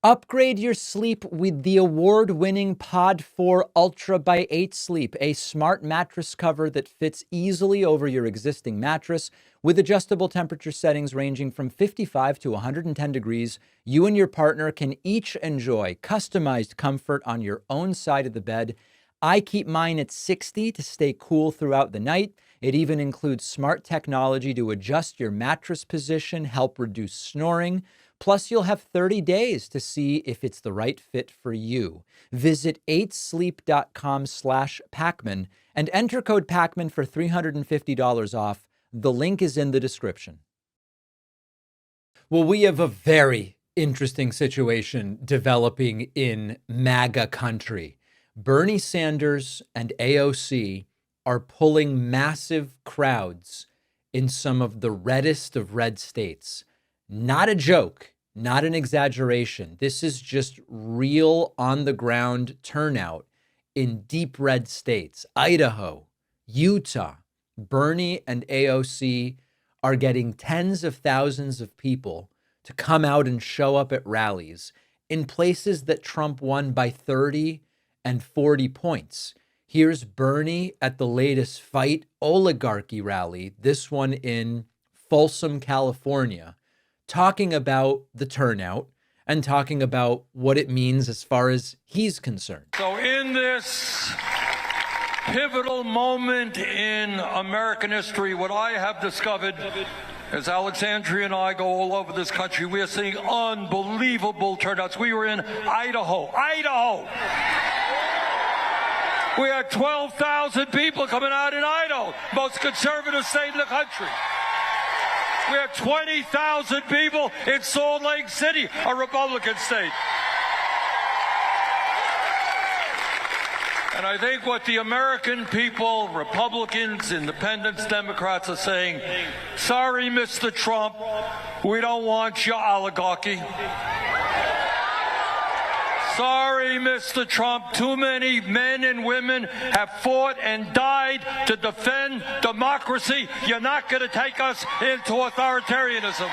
Upgrade your sleep with the award-winning Pod 4 Ultra by 8 Sleep, a smart mattress cover that fits easily over your existing mattress with adjustable temperature settings ranging from 55 to 110 degrees. You and your partner can each enjoy customized comfort on your own side of the bed. I keep mine at 60 to stay cool throughout the night. It even includes smart technology to adjust your mattress position, help reduce snoring. Plus, you'll have 30 days to see if it's the right fit for you. Visit 8sleep.com/Pacman and enter code Pacman for $350 off. The link is in the description. Well, we have a very interesting situation developing in MAGA country. Bernie Sanders and AOC are pulling massive crowds in some of the reddest of red states. Not a joke, not an exaggeration. This is just real on the ground turnout in deep red states. Idaho, Utah, Bernie and AOC are getting tens of thousands of people to come out and show up at rallies in places that Trump won by 30 and 40 points. Here's Bernie at the latest Fight Oligarchy rally, this one in Folsom, California, talking about the turnout and talking about what it means as far as he's concerned. So in this pivotal moment in American history, what I have discovered as Alexandria and I go all over this country, we are seeing unbelievable turnouts. We were in Idaho. We had 12,000 people coming out in Idaho, most conservative state in the country. We had 20,000 people in Salt Lake City, a Republican state. And I think what the American people, Republicans, Independents, Democrats are saying, sorry, Mr. Trump, we don't want your oligarchy. Sorry, Mr. Trump, too many men and women have fought and died to defend democracy. You're not going to take us into authoritarianism.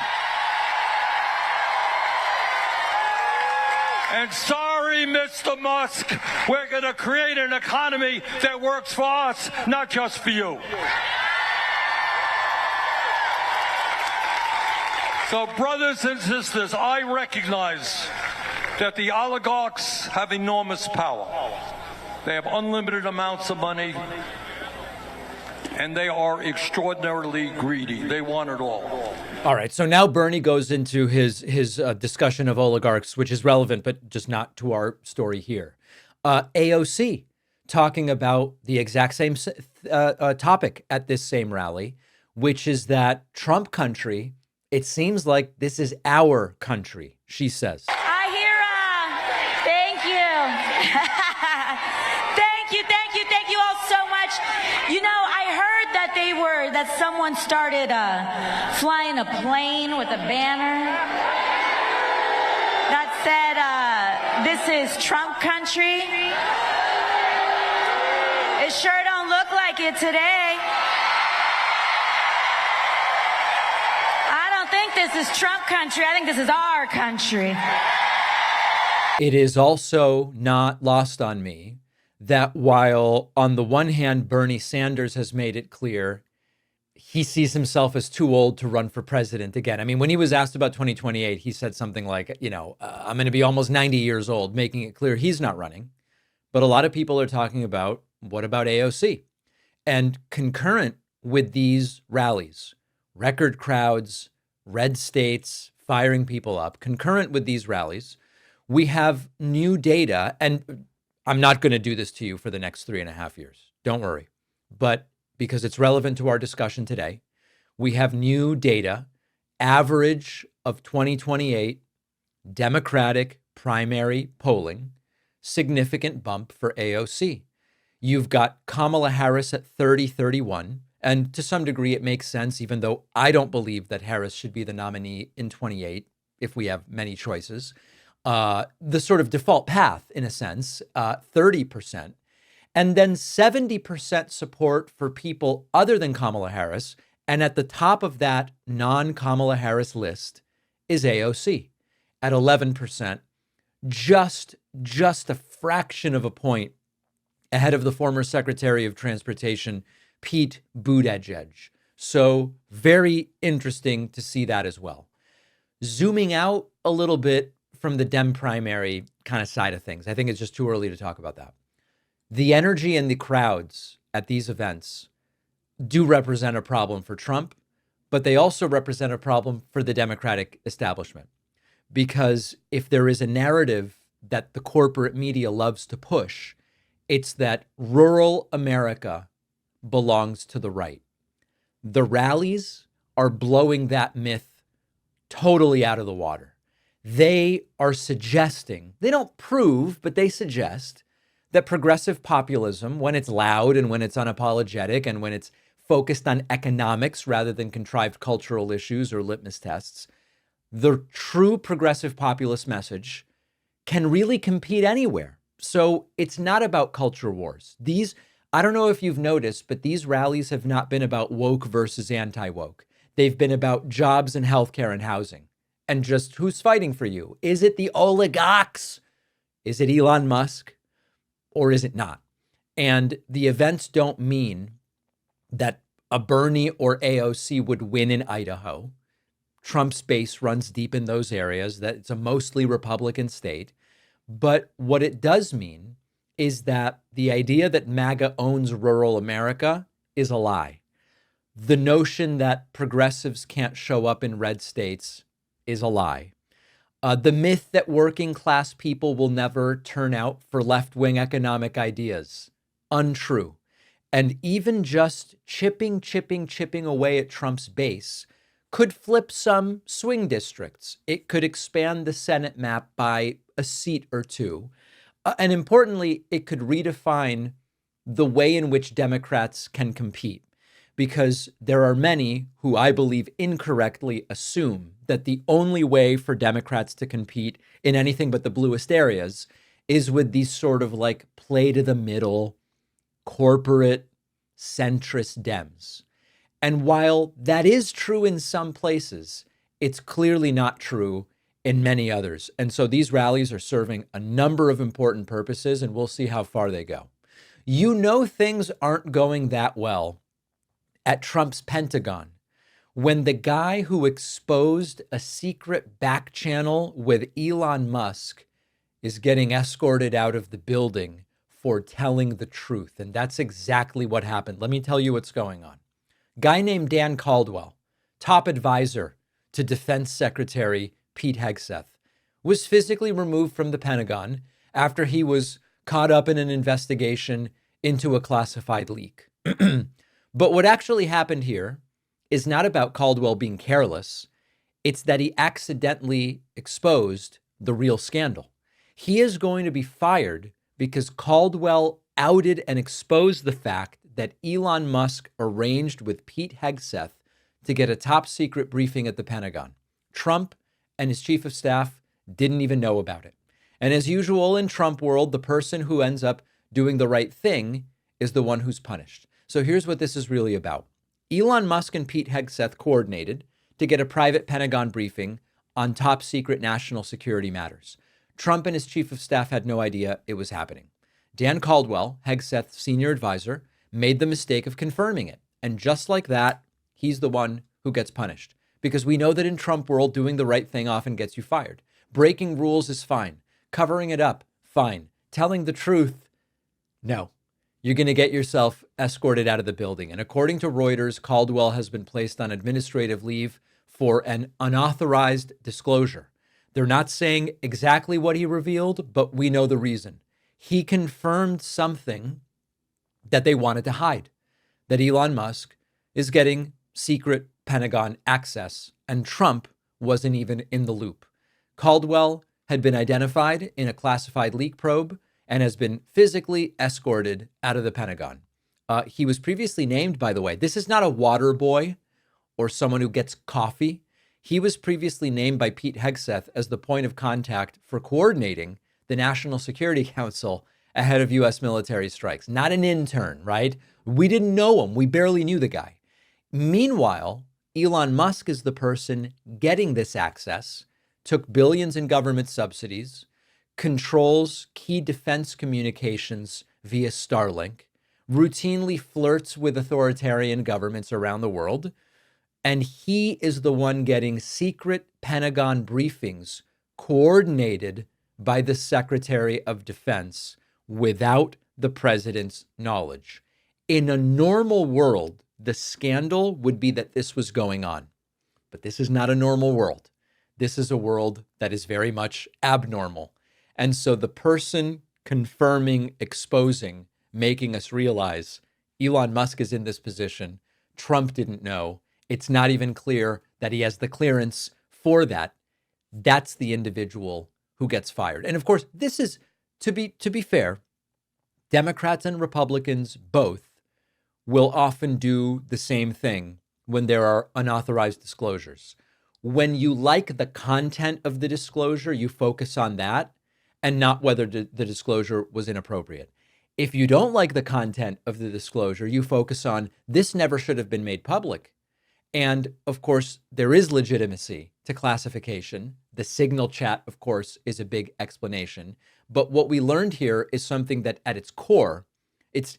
And sorry, Mr. Musk, we're going to create an economy that works for us, not just for you. So, brothers and sisters, I recognize that the oligarchs have enormous power. They have unlimited amounts of money, and they are extraordinarily greedy. They want it all. All right, so now Bernie goes into his discussion of oligarchs, which is relevant, but just not to our story here. AOC talking about the exact same topic at this same rally, which is that Trump country, it seems like this is our country, she says. Thank you all so much. You know, I heard that someone started flying a plane with a banner that said, this is Trump country. It sure don't look like it today. I don't think this is Trump country. I think this is our country. It is also not lost on me that while on the one hand, Bernie Sanders has made it clear he sees himself as too old to run for president again. I mean, when he was asked about 2028, he said something like, I'm going to be almost 90 years old, making it clear he's not running. But a lot of people are talking about, what about AOC? And concurrent with these rallies, record crowds, red states, firing people up, concurrent with these rallies, we have new data, and I'm not going to do this to you for the next 3.5 years. Don't worry. But because it's relevant to our discussion today, we have new data, average of 2028 Democratic primary polling, significant bump for AOC. You've got Kamala Harris at 30-31, and to some degree it makes sense, even though I don't believe that Harris should be the nominee in 28 if we have many choices. The sort of default path, in a sense, 30%, and then 70% support for people other than Kamala Harris. And at the top of that non-Kamala Harris list is AOC at 11%. just a fraction of a point ahead of the former Secretary of Transportation, Pete Buttigieg. So very interesting to see that as well. Zooming out a little bit from the Dem primary kind of side of things, I think it's just too early to talk about that. The energy and the crowds at these events do represent a problem for Trump, but they also represent a problem for the Democratic establishment. Because if there is a narrative that the corporate media loves to push, it's that rural America belongs to the right. The rallies are blowing that myth totally out of the water. They are suggesting, they don't prove, but they suggest that progressive populism, when it's loud and when it's unapologetic and when it's focused on economics rather than contrived cultural issues or litmus tests, the true progressive populist message can really compete anywhere. So it's not about culture wars. I don't know if you've noticed, but these rallies have not been about woke versus anti-woke. They've been about jobs and healthcare and housing. And just who's fighting for you? Is it the oligarchs? Is it Elon Musk? Or is it not? And the events don't mean that a Bernie or AOC would win in Idaho. Trump's base runs deep in those areas, that it's a mostly Republican state. But what it does mean is that the idea that MAGA owns rural America is a lie. The notion that progressives can't show up in red states is a lie. The myth that working class people will never turn out for left-wing economic ideas, untrue. And even just chipping away at Trump's base could flip some swing districts. It could expand the Senate map by a seat or two. And importantly, it could redefine the way in which Democrats can compete. Because there are many who I believe incorrectly assume that the only way for Democrats to compete in anything but the bluest areas is with these sort of like play to the middle, corporate, centrist Dems. And while that is true in some places, it's clearly not true in many others. And so these rallies are serving a number of important purposes, and we'll see how far they go. You know, things aren't going that well at Trump's Pentagon when the guy who exposed a secret back channel with Elon Musk is getting escorted out of the building for telling the truth. And that's exactly what happened. Let me tell you what's going on. Guy named Dan Caldwell, top advisor to Defense Secretary Pete Hegseth, was physically removed from the Pentagon after he was caught up in an investigation into a classified leak. But what actually happened here is not about Caldwell being careless. It's that he accidentally exposed the real scandal. He is going to be fired because Caldwell outed and exposed the fact that Elon Musk arranged with Pete Hegseth to get a top secret briefing at the Pentagon. Trump and his chief of staff didn't even know about it. And as usual in Trump world, the person who ends up doing the right thing is the one who's punished. So here's what this is really about. Elon Musk and Pete Hegseth coordinated to get a private Pentagon briefing on top secret national security matters. Trump and his chief of staff had no idea it was happening. Dan Caldwell, Hegseth's senior advisor, made the mistake of confirming it. And just like that, he's the one who gets punished. Because we know that in Trump world, doing the right thing often gets you fired. Breaking rules is fine. Covering it up, fine. Telling the truth, no. You're going to get yourself escorted out of the building. And according to Reuters, Caldwell has been placed on administrative leave for an unauthorized disclosure. They're not saying exactly what he revealed, but we know the reason. He confirmed something that they wanted to hide, that Elon Musk is getting secret Pentagon access, and Trump wasn't even in the loop. Caldwell had been identified in a classified leak probe and has been physically escorted out of the Pentagon. He was previously named, by the way, this is not a water boy or someone who gets coffee. He was previously named by Pete Hegseth as the point of contact for coordinating the National Security Council ahead of U.S. military strikes. Not an intern, right? We didn't know him. We barely knew the guy. Meanwhile, Elon Musk is the person getting this access, took billions in government subsidies, controls key defense communications via Starlink, routinely flirts with authoritarian governments around the world, and he is the one getting secret Pentagon briefings coordinated by the Secretary of Defense without the president's knowledge. In a normal world, the scandal would be that this was going on. But this is not a normal world. This is a world that is very much abnormal. And so the person confirming, exposing, making us realize Elon Musk is in this position. Trump didn't know. It's not even clear that he has the clearance for that. That's the individual who gets fired. And of course, this is, to be fair, Democrats and Republicans both will often do the same thing when there are unauthorized disclosures. When you like the content of the disclosure, you focus on that and not whether the disclosure was inappropriate. If you don't like the content of the disclosure, you focus on this never should have been made public. And of course, there is legitimacy to classification. The Signal chat, of course, is a big explanation. But what we learned here is something that at its core, it's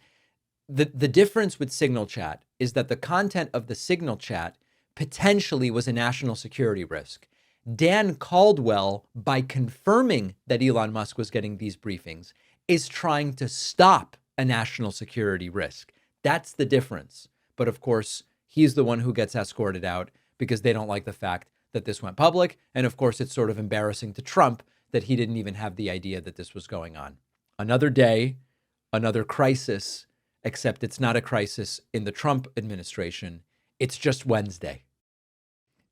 the difference with Signal chat is that the content of the Signal chat potentially was a national security risk. Dan Caldwell, by confirming that Elon Musk was getting these briefings, is trying to stop a national security risk. That's the difference. But of course, he's the one who gets escorted out because they don't like the fact that this went public. And of course, it's sort of embarrassing to Trump that he didn't even have the idea that this was going on. Another day, another crisis, except it's not a crisis in the Trump administration. It's just Wednesday.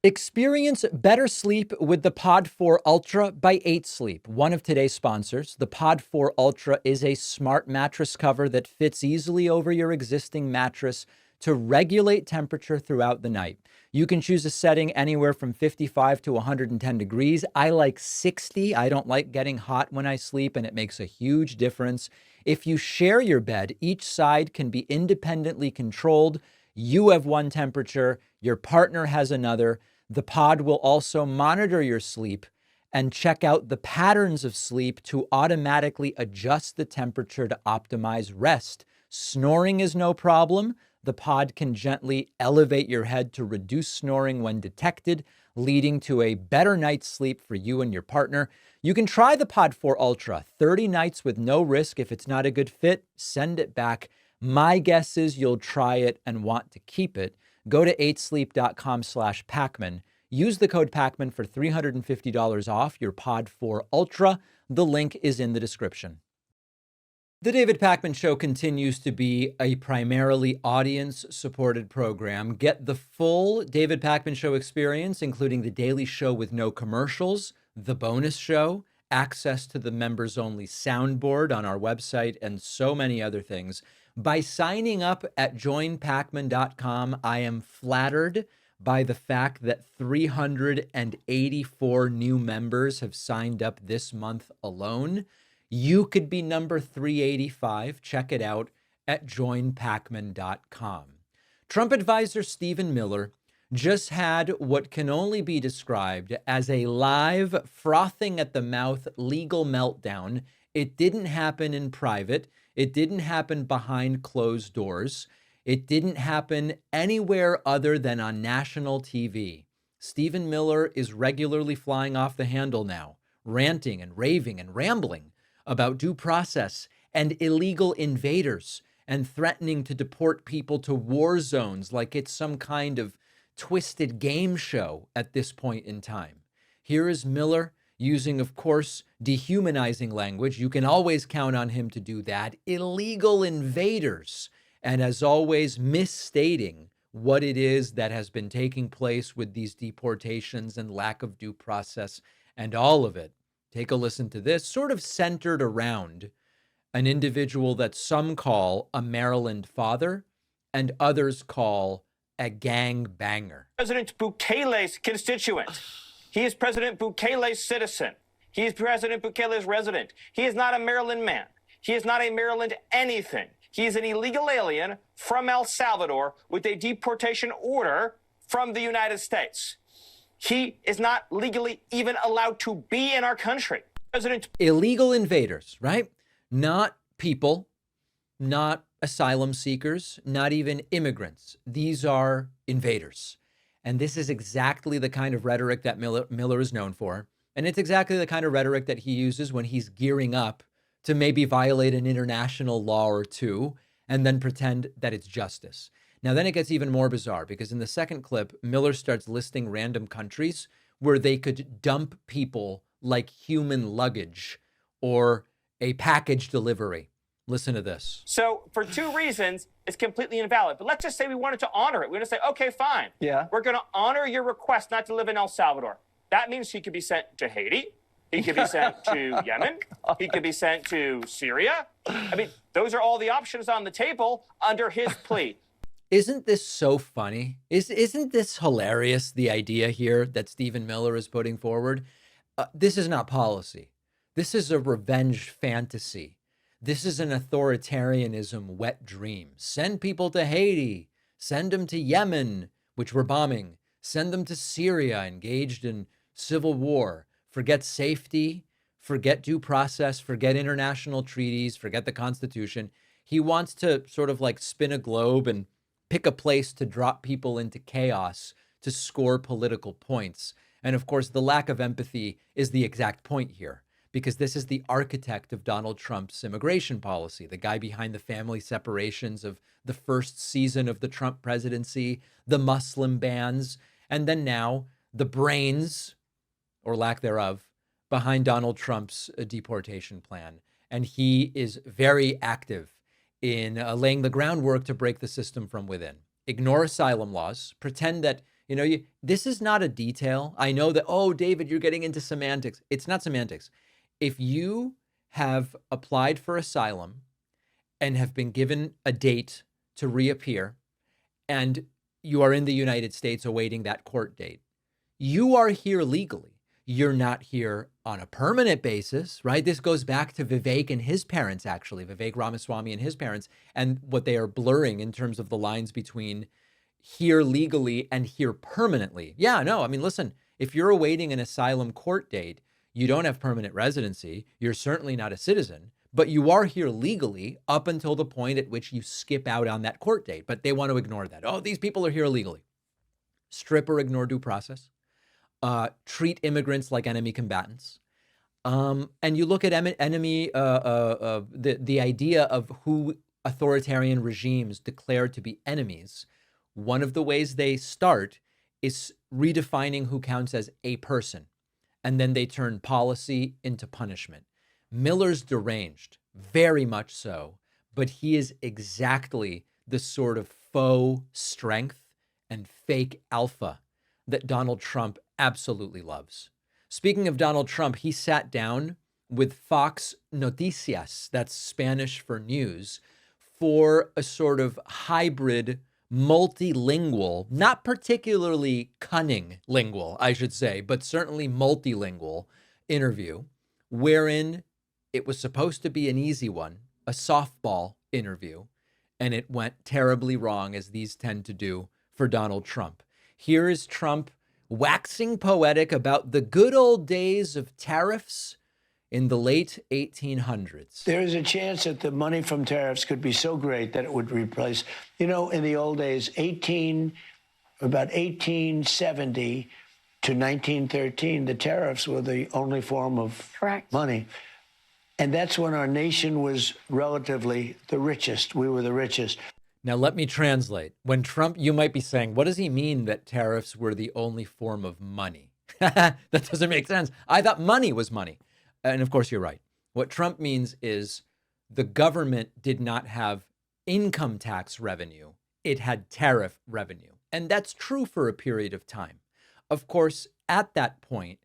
Experience better sleep with the Pod 4 Ultra by 8 Sleep, one of today's sponsors. The Pod 4 Ultra is a smart mattress cover that fits easily over your existing mattress to regulate temperature throughout the night. You can choose a setting anywhere from 55 to 110 degrees. I like 60. I don't like getting hot when I sleep, and it makes a huge difference. If you share your bed, each side can be independently controlled. You have one temperature, your partner has another. The pod will also monitor your sleep and check out the patterns of sleep to automatically adjust the temperature to optimize rest. Snoring is no problem. The pod can gently elevate your head to reduce snoring when detected, leading to a better night's sleep for you and your partner. You can try the Pod 4 Ultra 30 nights with no risk. If it's not a good fit, send it back. My guess is you'll try it and want to keep it. Go to 8sleep.com/Pacman. Use the code Pacman for $350 off your Pod 4 Ultra. The link is in the description. The David Pacman Show continues to be a primarily audience-supported program. Get the full David Pacman Show experience, including the daily show with no commercials, the bonus show, access to the members-only soundboard on our website, and so many other things. By signing up at joinpacman.com, I am flattered by the fact that 384 new members have signed up this month alone. You could be number 385. Check it out at joinpacman.com. Trump advisor Stephen Miller just had what can only be described as a live, frothing at the mouth legal meltdown. It didn't happen in private. It didn't happen behind closed doors. It didn't happen anywhere other than on national TV. Stephen Miller is regularly flying off the handle now, ranting and raving and rambling about due process and illegal invaders and threatening to deport people to war zones like it's some kind of twisted game show at this point in time. Here is Miller using, of course, dehumanizing language. You can always count on him to do that. Illegal invaders. And as always, misstating what it is that has been taking place with these deportations and lack of due process and all of it. Take a listen to this, sort of centered around an individual that some call a Maryland father and others call a gang banger. President Bukele's constituent. He is President Bukele's citizen. He is President Bukele's resident. He is not a Maryland man. He is not a Maryland anything. He is an illegal alien from El Salvador with a deportation order from the United States. He is not legally even allowed to be in our country. President illegal invaders, right? Not people, not asylum seekers, not even immigrants. These are invaders. And this is exactly the kind of rhetoric that Miller is known for. And it's exactly the kind of rhetoric that he uses when he's gearing up to maybe violate an international law or two and then pretend that it's justice. Now, then it gets even more bizarre because in the second clip, Miller starts listing random countries where they could dump people like human luggage or a package delivery. Listen to this. So for two reasons, it's completely invalid. But let's just say we wanted to honor it. We're going to say, okay, fine. Yeah. We're going to honor your request not to live in El Salvador. That means he could be sent to Haiti. He could be sent to Yemen. He could be sent to Syria. I mean, those are all the options on the table under his plea. Isn't this so funny? Isn't this hilarious, the idea here that Stephen Miller is putting forward? This is not policy. This is a revenge fantasy. This is an authoritarianism wet dream. Send people to Haiti. Send them to Yemen, which we're bombing. Send them to Syria, engaged in civil war. Forget safety. Forget due process. Forget international treaties. Forget the Constitution. He wants to sort of like spin a globe and pick a place to drop people into chaos to score political points. And of course, the lack of empathy is the exact point here, because this is the architect of Donald Trump's immigration policy, the guy behind the family separations of the first season of the Trump presidency, the Muslim bans, and then now the brains, or lack thereof, behind Donald Trump's deportation plan. And he is very active in laying the groundwork to break the system from within. Ignore asylum laws, pretend that, this is not a detail. I know that, oh, David, you're getting into semantics. It's not semantics. If you have applied for asylum and have been given a date to reappear, and you are in the United States awaiting that court date, you are here legally. You're not here on a permanent basis, right? This goes back to Vivek and his parents, actually, Vivek Ramaswamy and his parents, and what they are blurring in terms of the lines between here legally and here permanently. Yeah, no, I mean, listen, if you're awaiting an asylum court date, you don't have permanent residency. You're certainly not a citizen, but you are here legally up until the point at which you skip out on that court date. But they want to ignore that. Oh, these people are here illegally. Strip or ignore due process. Treat immigrants like enemy combatants. And you look at the idea of who authoritarian regimes declare to be enemies. One of the ways they start is redefining who counts as a person. And then they turn policy into punishment. Miller's deranged, very much so, but he is exactly the sort of faux strength and fake alpha that Donald Trump absolutely loves. Speaking of Donald Trump, he sat down with Fox Noticias, that's Spanish for news, for a sort of hybrid, multilingual, not particularly cunning lingual, I should say, but certainly multilingual interview, wherein it was supposed to be an easy one, a softball interview, and it went terribly wrong, as these tend to do for Donald Trump. Here is Trump waxing poetic about the good old days of tariffs in the late 1800s. There is a chance that the money from tariffs could be so great that it would replace, in the old days, about 1870 to 1913, the tariffs were the only form of money. And that's when our nation was relatively the richest. We were the richest. Now, let me translate. When Trump, you might be saying, what does he mean that tariffs were the only form of money? That doesn't make sense. I thought money was money. And of course, you're right. What Trump means is the government did not have income tax revenue. It had tariff revenue. And that's true for a period of time. Of course, at that point,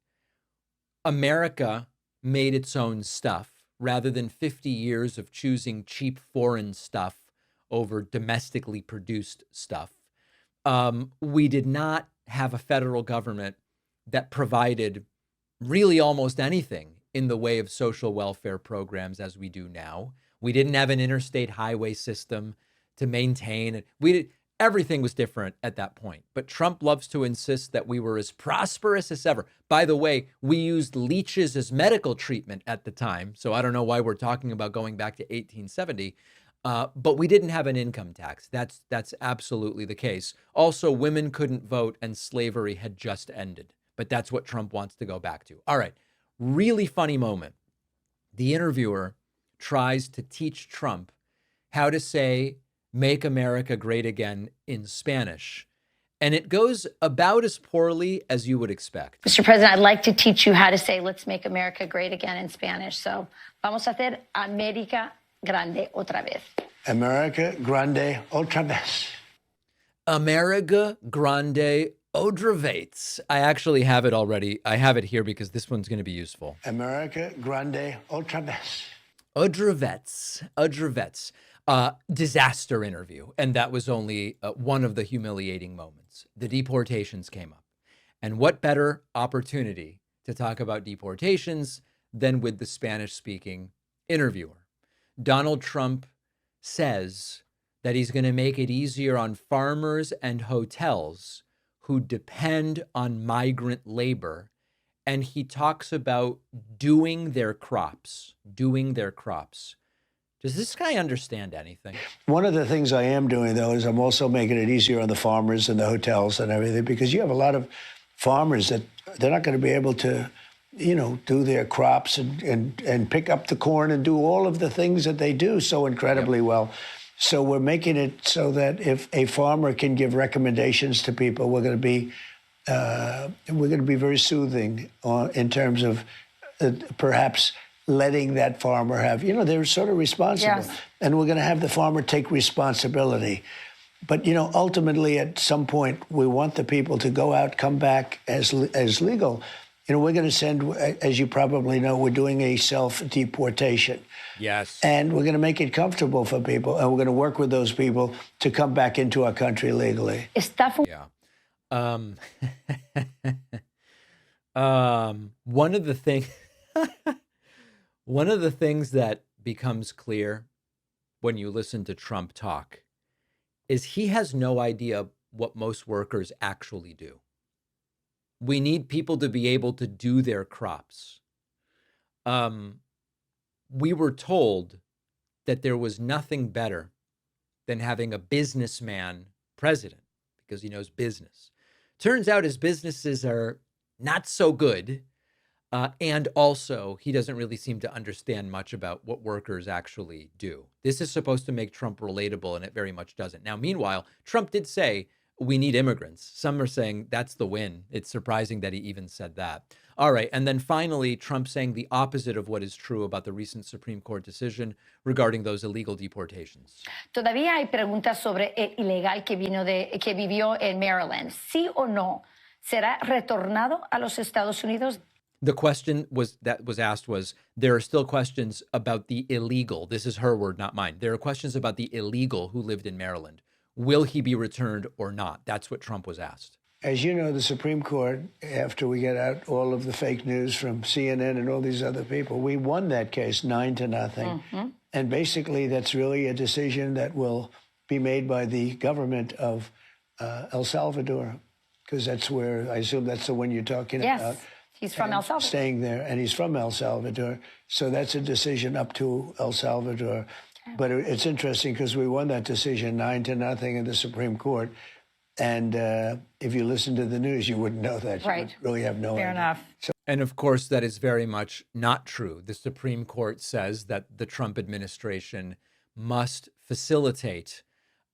America made its own stuff rather than 50 years of choosing cheap foreign stuff over domestically produced stuff. We did not have a federal government that provided really almost anything in the way of social welfare programs as we do now. We didn't have an interstate highway system to maintain it. Everything was different at that point. But Trump loves to insist that we were as prosperous as ever. By the way, we used leeches as medical treatment at the time. So I don't know why we're talking about going back to 1870. But we didn't have an income tax. That's absolutely the case. Also, women couldn't vote and slavery had just ended. But that's what Trump wants to go back to. All right. Really funny moment. The interviewer tries to teach Trump how to say, "Make America Great Again" in Spanish. And it goes about as poorly as you would expect. Mr. President, I'd like to teach you how to say, "Let's make America great again" in Spanish. So, vamos a hacer América Grande otra vez. America Grande otra vez. America Grande otra vez. I actually have it already. I have it here because this one's going to be useful. America Grande otra vez. Otra vez. Otra vez. Disaster interview. And that was only one of the humiliating moments. The deportations came up. And what better opportunity to talk about deportations than with the Spanish-speaking interviewer? Donald Trump says that he's going to make it easier on farmers and hotels who depend on migrant labor. And he talks about doing their crops. Does this guy understand anything? One of the things I am doing, though, is I'm also making it easier on the farmers and the hotels and everything, because you have a lot of farmers that they're not going to be able to, do their crops and pick up the corn and do all of the things that they do so incredibly well. So we're making it so that if a farmer can give recommendations to people, we're going to be very soothing in terms of perhaps letting that farmer have, they're sort of responsible. Yes. And we're going to have the farmer take responsibility. But, ultimately, at some point, we want the people to go out, come back as legal. We're going to send, as you probably know, we're doing a self-deportation. Yes. And we're going to make it comfortable for people. And we're going to work with those people to come back into our country legally. Yeah. One of the things that becomes clear when you listen to Trump talk is he has no idea what most workers actually do. We need people to be able to do their crops. We were told that there was nothing better than having a businessman president because he knows business. Turns out his businesses are not so good. And also, he doesn't really seem to understand much about what workers actually do. This is supposed to make Trump relatable, and it very much doesn't. Now, meanwhile, Trump did say, we need immigrants. Some are saying that's the win. It's surprising that he even said that. All right. And then finally, Trump saying the opposite of what is true about the recent Supreme Court decision regarding those illegal deportations. Todavía hay preguntas sobre el ilegal que vivió en Maryland. ¿Sí o no será retornado a los Estados Unidos? The question was asked was, there are still questions about the illegal. This is her word, not mine. There are questions about the illegal who lived in Maryland. Will he be returned or not? That's what Trump was asked. As you know, the Supreme Court, after we get out all of the fake news from CNN and all these other people, we won that case 9-0. Mm-hmm. And basically, that's really a decision that will be made by the government of El Salvador, because that's where, I assume that's the one you're talking about. Yes, he's from El Salvador. Staying there, and he's from El Salvador. So that's a decision up to El Salvador. But it's interesting because we won that decision 9-0 in the Supreme Court. And if you listen to the news, you wouldn't know that. Right. You would really have no idea. Fair enough. And of course, that is very much not true. The Supreme Court says that the Trump administration must facilitate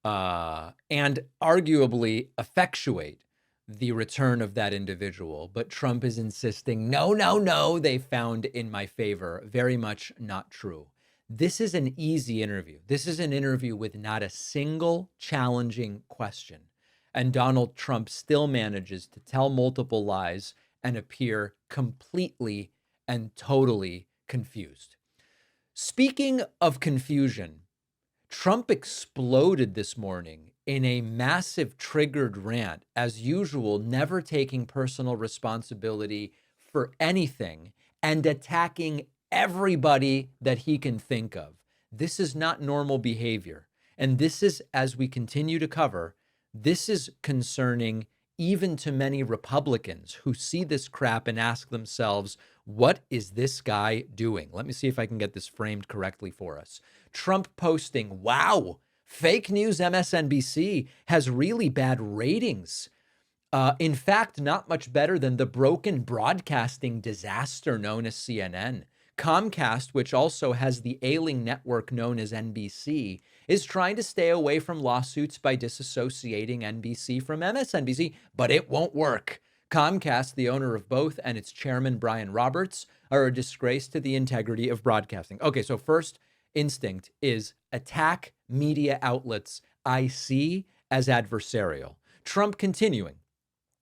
and arguably effectuate the return of that individual. But Trump is insisting, no, they found in my favor. Very much not true. This is an easy interview. This is an interview with not a single challenging question. And Donald Trump still manages to tell multiple lies and appear completely and totally confused. Speaking of confusion, Trump exploded this morning in a massive triggered rant, as usual, never taking personal responsibility for anything and attacking everybody that he can think of. This is not normal behavior. And this is, as we continue to cover, This is concerning even to many Republicans who see this crap and ask themselves, what is this guy doing? Let me see if I can get this framed correctly for us. Trump posting, wow, fake news MSNBC has really bad ratings. In fact, not much better than the broken broadcasting disaster known as CNN. Comcast, which also has the ailing network known as NBC, is trying to stay away from lawsuits by disassociating NBC from MSNBC, but it won't work. Comcast, the owner of both, and its chairman, Brian Roberts, are a disgrace to the integrity of broadcasting. Okay, so first instinct is attack media outlets I see as adversarial. Trump continuing.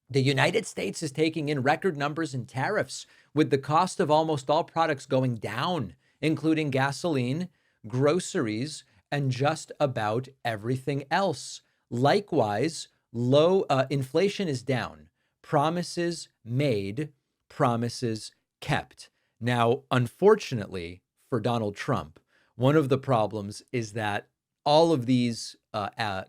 The United States is taking in record numbers in tariffs, with the cost of almost all products going down, including gasoline, groceries, and just about everything else. Likewise, low inflation is down. Promises made, promises kept. Now, unfortunately for Donald Trump, one of the problems is that all of these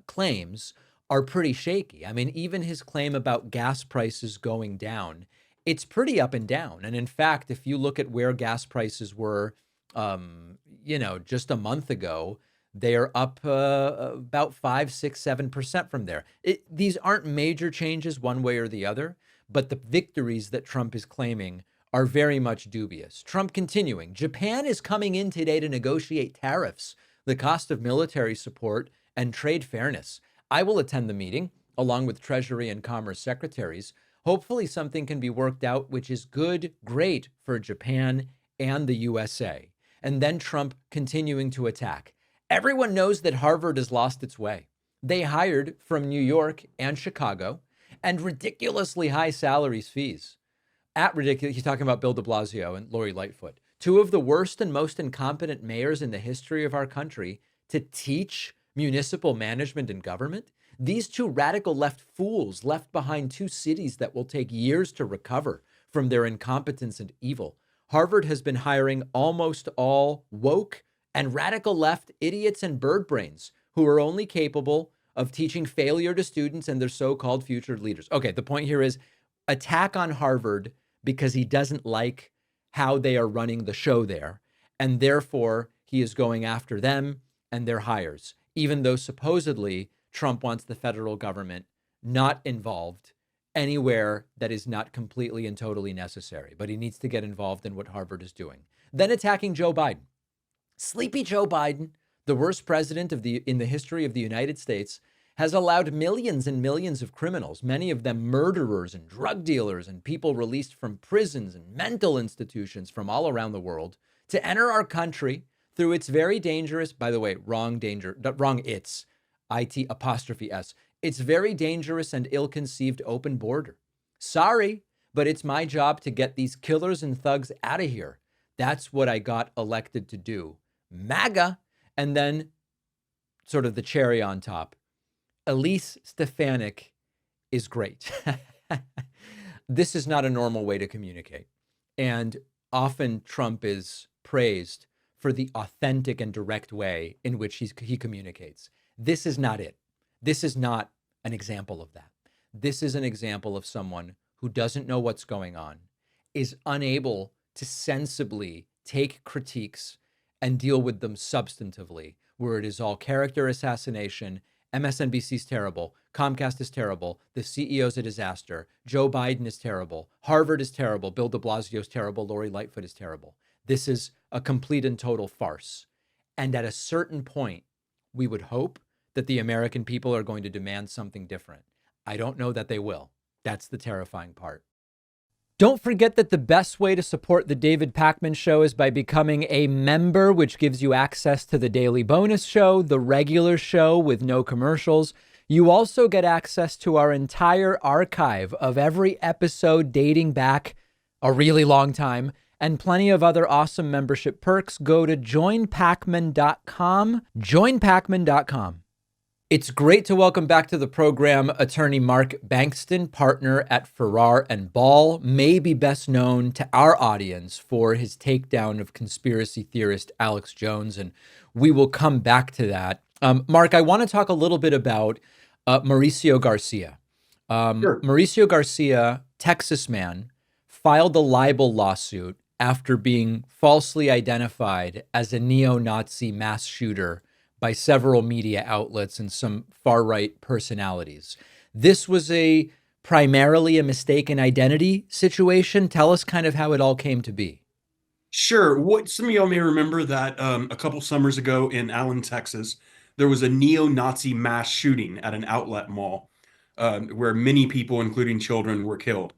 claims are pretty shaky. I mean, even his claim about gas prices going down, it's pretty up and down. And in fact, if you look at where gas prices were, just a month ago, they are up about 5, 6, 7% from there. These aren't major changes one way or the other, but the victories that Trump is claiming are very much dubious. Trump continuing, Japan is coming in today to negotiate tariffs, the cost of military support, and trade fairness. I will attend the meeting along with Treasury and Commerce secretaries. Hopefully something can be worked out, which is great for Japan and the USA. And then Trump continuing to attack. Everyone knows that Harvard has lost its way. They hired from New York and Chicago and ridiculously high fees. He's talking about Bill de Blasio and Lori Lightfoot, two of the worst and most incompetent mayors in the history of our country, to teach municipal management and government. These two radical left fools left behind two cities that will take years to recover from their incompetence and evil. Harvard has been hiring almost all woke and radical left idiots and bird brains who are only capable of teaching failure to students and their so-called future leaders. Okay, the point here is attack on Harvard because he doesn't like how they are running the show there, and therefore he is going after them and their hires, even though supposedly Trump wants the federal government not involved anywhere that is not completely and totally necessary. But he needs to get involved in what Harvard is doing. Then attacking Joe Biden. Sleepy Joe Biden, the worst president in the history of the United States, has allowed millions and millions of criminals, many of them murderers and drug dealers and people released from prisons and mental institutions from all around the world, to enter our country through its very dangerous, by the way, IT apostrophe S. It's very dangerous and ill-conceived open border. Sorry, but it's my job to get these killers and thugs out of here. That's what I got elected to do. MAGA. And then sort of the cherry on top. Elise Stefanik is great. This is not a normal way to communicate. And often Trump is praised for the authentic and direct way in which he communicates. This is not it. This is not an example of that. This is an example of someone who doesn't know what's going on, is unable to sensibly take critiques and deal with them substantively, where it is all character assassination. MSNBC's terrible. Comcast is terrible. The CEO's a disaster. Joe Biden is terrible. Harvard is terrible. Bill de Blasio's terrible. Lori Lightfoot is terrible. This is a complete and total farce. And at a certain point, we would hope that the American people are going to demand something different. I don't know that they will. That's the terrifying part. Don't forget that the best way to support the David Pakman Show is by becoming a member, which gives you access to the daily bonus show, the regular show with no commercials. You also get access to our entire archive of every episode dating back a really long time, and plenty of other awesome membership perks. Go to joinpakman.com, joinpakman.com. It's great to welcome back to the program attorney Mark Bankston, partner at Farrar and Ball, maybe best known to our audience for his takedown of conspiracy theorist Alex Jones, and we will come back to that. Mark, I want to talk a little bit about Mauricio Garcia. Sure. Mauricio Garcia, Texas man, filed a libel lawsuit after being falsely identified as a neo-Nazi mass shooter by several media outlets and some far-right personalities. This was primarily a mistaken identity situation. Tell us kind of how it all came to be. Sure. What some of y'all may remember that a couple summers ago in Allen, Texas, there was a neo-Nazi mass shooting at an outlet mall where many people, including children, were killed.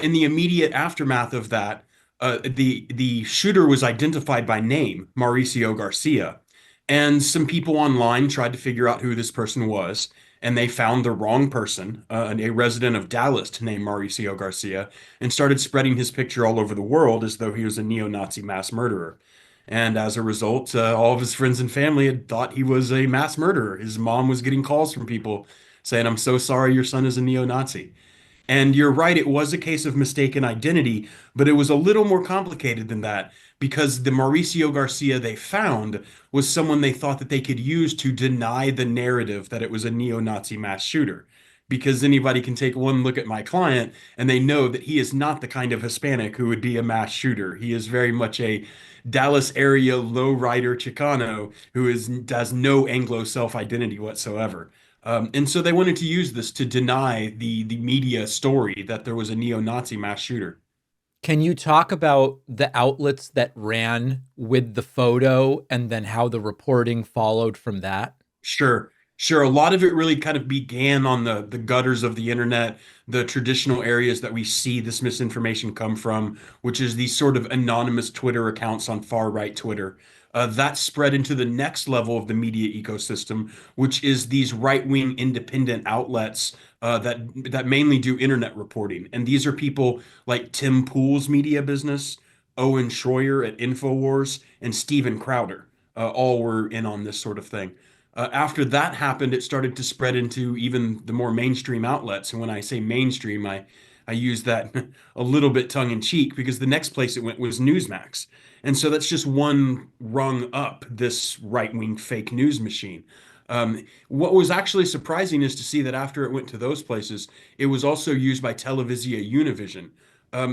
In the immediate aftermath of that, the shooter was identified by name, Mauricio Garcia, and some people online tried to figure out who this person was, and they found the wrong person, a resident of Dallas named Mauricio Garcia, and started spreading his picture all over the world as though he was a neo-Nazi mass murderer. And as a result, all of his friends and family had thought he was a mass murderer. His mom was getting calls from people saying, "I'm so sorry your son is a neo-Nazi." And you're right, it was a case of mistaken identity, but it was a little more complicated than that because the Mauricio Garcia they found was someone they thought that they could use to deny the narrative that it was a neo-Nazi mass shooter. Because anybody can take one look at my client and they know that he is not the kind of Hispanic who would be a mass shooter. He is very much a Dallas area lowrider Chicano who has no Anglo self-identity whatsoever. And so they wanted to use this to deny the media story that there was a neo-Nazi mass shooter. Can you talk about the outlets that ran with the photo and then how the reporting followed from that? Sure. Sure. A lot of it really kind of began on the gutters of the internet, the traditional areas that we see this misinformation come from, which is these sort of anonymous Twitter accounts on far right Twitter. That spread into the next level of the media ecosystem, which is these right-wing independent outlets that mainly do internet reporting. And these are people like Tim Pool's media business, Owen Schroyer at InfoWars, and Steven Crowder. All were in on this sort of thing. After that happened, it started to spread into even the more mainstream outlets. And when I say mainstream, I use that a little bit tongue in cheek because the next place it went was Newsmax. And so that's just one rung up this right-wing fake news machine. What was actually surprising is to see that after it went to those places, it was also used by Televisia Univision,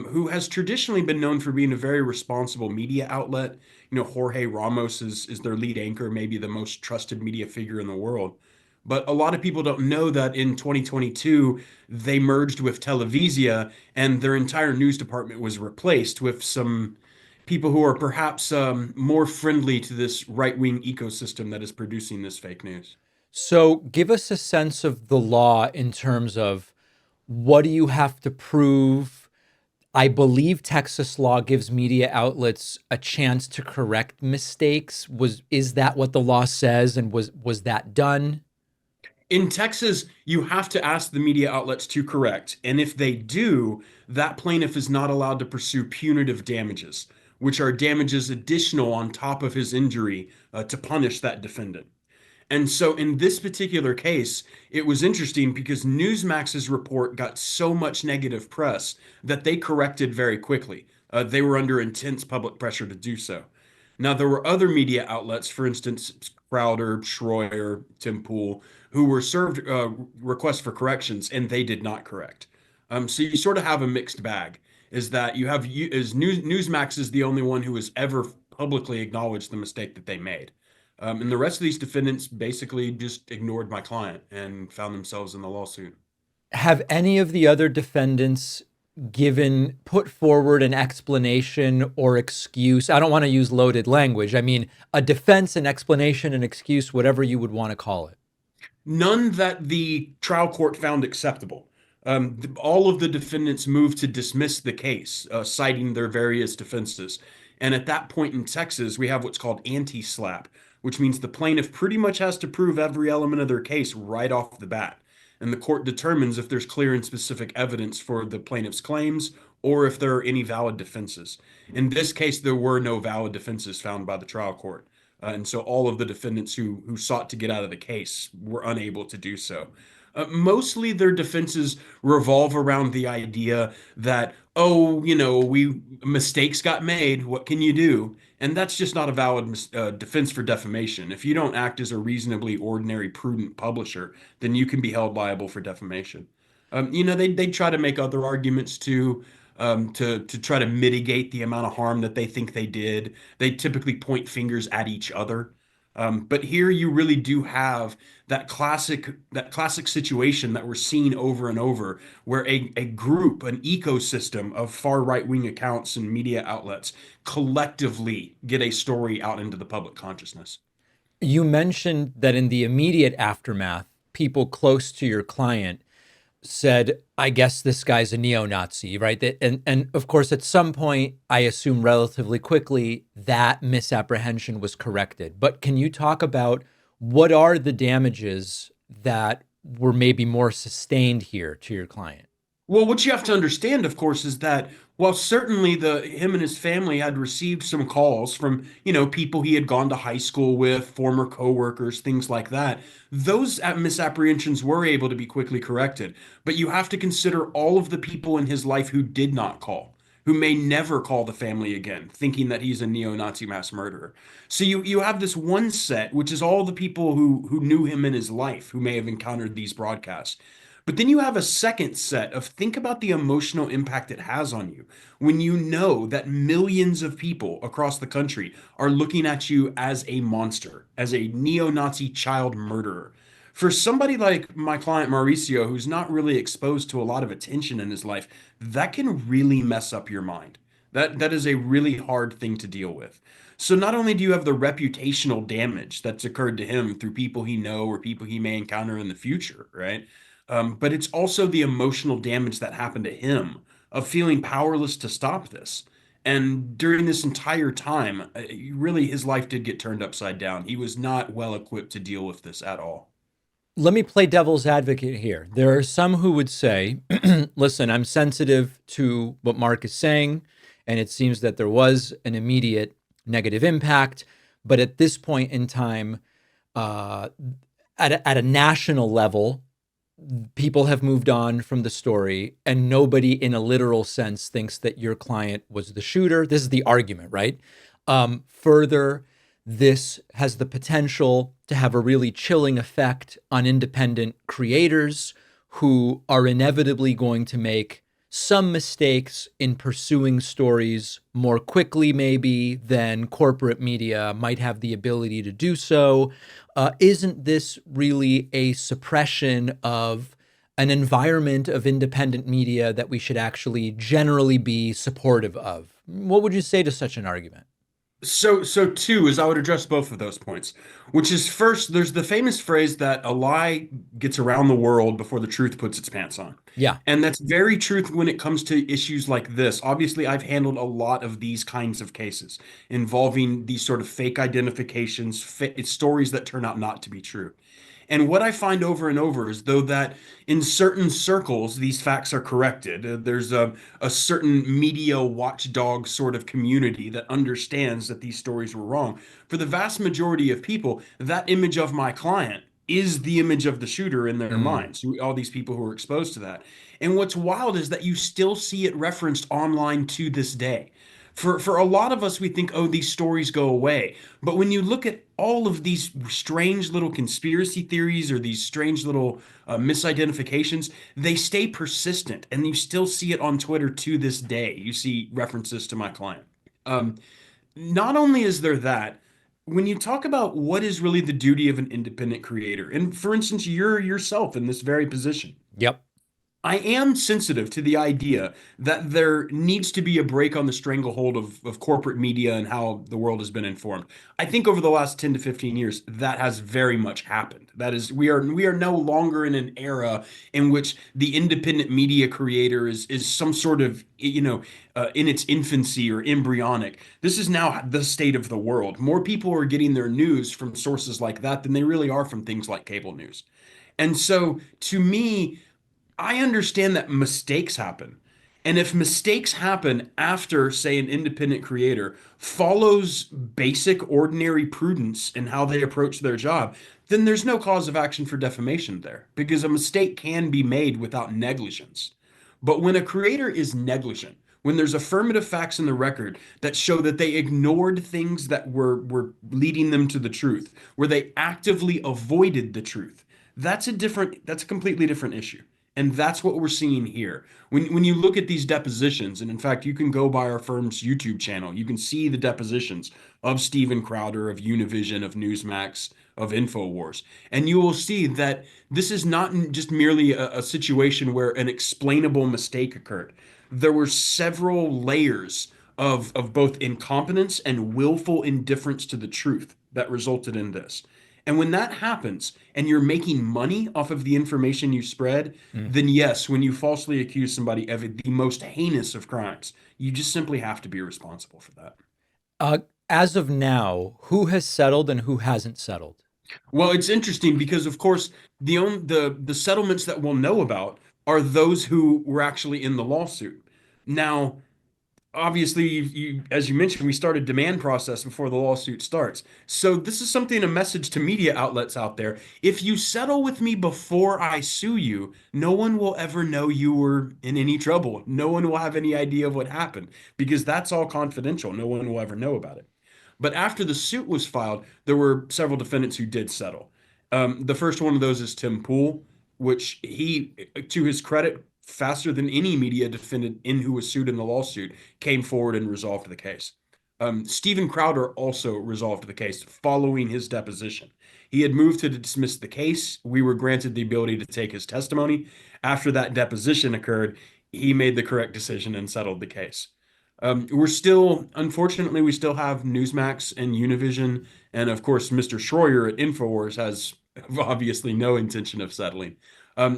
who has traditionally been known for being a very responsible media outlet. You know, Jorge Ramos is their lead anchor, maybe the most trusted media figure in the world. But a lot of people don't know that in 2022, they merged with Televisia and their entire news department was replaced with some people who are perhaps more friendly to this right-wing ecosystem that is producing this fake news. So give us a sense of the law in terms of what do you have to prove? I believe Texas law gives media outlets a chance to correct mistakes. Is that what the law says, and was that done? In Texas, you have to ask the media outlets to correct. And if they do, that plaintiff is not allowed to pursue punitive damages, which are damages additional on top of his injury to punish that defendant. And so in this particular case, it was interesting because Newsmax's report got so much negative press that they corrected very quickly. They were under intense public pressure to do so. Now, there were other media outlets, for instance, Crowder, Schroyer, Tim Pool, who were served requests for corrections, and they did not correct. So you sort of have a mixed bag, is that you have Newsmax is the only one who has ever publicly acknowledged the mistake that they made. And the rest of these defendants basically just ignored my client and found themselves in the lawsuit. Have any of the other defendants put forward an explanation or excuse? I don't want to use loaded language. I mean, a defense, an explanation, an excuse, whatever you would want to call it. None that the trial court found acceptable. All of the defendants moved to dismiss the case, citing their various defenses. And at that point in Texas, we have what's called anti-SLAPP, which means the plaintiff pretty much has to prove every element of their case right off the bat. And the court determines if there's clear and specific evidence for the plaintiff's claims or if there are any valid defenses. In this case, there were no valid defenses found by the trial court. And so all of the defendants who sought to get out of the case were unable to do so. Mostly their defenses revolve around the idea that, mistakes got made. What can you do? And that's just not a valid defense for defamation. If you don't act as a reasonably ordinary, prudent publisher, then you can be held liable for defamation. They try to make other arguments too, to try to mitigate the amount of harm that they think they did. They typically point fingers at each other. But here you really do have that classic situation that we're seeing over and over, where a group, an ecosystem of far right-wing accounts and media outlets collectively get a story out into the public consciousness. You mentioned that in the immediate aftermath, people close to your client said, I guess this guy's a neo-Nazi, right? And of course, at some point, I assume relatively quickly, that misapprehension was corrected. But can you talk about what are the damages that were maybe more sustained here to your client? Well, what you have to understand, of course, is that while certainly him and his family had received some calls from, people he had gone to high school with, former coworkers, things like that, those misapprehensions were able to be quickly corrected. But you have to consider all of the people in his life who did not call, who may never call the family again, thinking that he's a neo-Nazi mass murderer. So you have this one set, which is all the people who knew him in his life, who may have encountered these broadcasts. But then you have a second set of, think about the emotional impact it has on you when you know that millions of people across the country are looking at you as a monster, as a neo-Nazi child murderer. For somebody like my client Mauricio, who's not really exposed to a lot of attention in his life, that can really mess up your mind. That is a really hard thing to deal with. So not only do you have the reputational damage that's occurred to him through people he know or people he may encounter in the future, right? But it's also the emotional damage that happened to him of feeling powerless to stop this. And during this entire time, really, his life did get turned upside down. He was not well equipped to deal with this at all. Let me play devil's advocate here. There are some who would say, listen, I'm sensitive to what Mark is saying, and it seems that there was an immediate negative impact. But at this point in time, at a national level, people have moved on from the story, and nobody in a literal sense thinks that your client was the shooter. This is the argument, right? Further, this has the potential to have a really chilling effect on independent creators who are inevitably going to make some mistakes in pursuing stories more quickly, maybe, than corporate media might have the ability to do so. Isn't this really a suppression of an environment of independent media that we should actually generally be supportive of? What would you say to such an argument? So two is I would address both of those points, which is first, there's the famous phrase that a lie gets around the world before the truth puts its pants on. Yeah. And that's very true when it comes to issues like this. Obviously, I've handled a lot of these kinds of cases involving these sort of fake identifications, stories that turn out not to be true. And what I find over and over is, though, that in certain circles, these facts are corrected. There's a certain media watchdog sort of community that understands that these stories were wrong. For the vast majority of people, that image of my client is the image of the shooter in their minds, all these people who are exposed to that. And what's wild is that you still see it referenced online to this day. For a lot of us, we think, oh, these stories go away. But when you look at all of these strange little conspiracy theories or these strange little misidentifications, they stay persistent, and you still see it on Twitter to this day. You see references to my client. Not only is there that, when you talk about what is really the duty of an independent creator, and for instance, you're yourself in this very position. Yep. I am sensitive to the idea that there needs to be a break on the stranglehold of corporate media and how the world has been informed. I think over the last 10 to 15 years, that has very much happened. That is, we are no longer in an era in which the independent media creator is some sort of, in its infancy or embryonic. This is now the state of the world. More people are getting their news from sources like that than they really are from things like cable news. And so, to me, I understand that mistakes happen. And if mistakes happen after, say, an independent creator follows basic, ordinary prudence in how they approach their job, then there's no cause of action for defamation there, because a mistake can be made without negligence. But when a creator is negligent, when there's affirmative facts in the record that show that they ignored things that were leading them to the truth, where they actively avoided the truth, that's a completely different issue. And that's what we're seeing here. When you look at these depositions, and in fact, you can go by our firm's YouTube channel, you can see the depositions of Steven Crowder, of Univision, of Newsmax, of InfoWars. And you will see that this is not just merely a situation where an explainable mistake occurred. There were several layers of both incompetence and willful indifference to the truth that resulted in this. And when that happens and you're making money off of the information you spread, then yes, when you falsely accuse somebody of the most heinous of crimes, you just simply have to be responsible for that. As of now, who has settled and who hasn't settled? Well, it's interesting because, of course, the settlements that we'll know about are those who were actually in the lawsuit. Now, obviously, as you mentioned, we started demand process before the lawsuit starts. So this is something, a message to media outlets out there. If you settle with me before I sue you, no one will ever know you were in any trouble. No one will have any idea of what happened because that's all confidential. No one will ever know about it. But after the suit was filed, there were several defendants who did settle. The first one of those is Tim Pool, which he, to his credit, faster than any media defendant who was sued in the lawsuit, came forward and resolved the case. Steven Crowder also resolved the case following his deposition. He had moved to dismiss the case. We were granted the ability to take his testimony. After that deposition occurred, he made the correct decision and settled the case. Unfortunately, we still have Newsmax and Univision, and of course, Mr. Schroyer at InfoWars has obviously no intention of settling.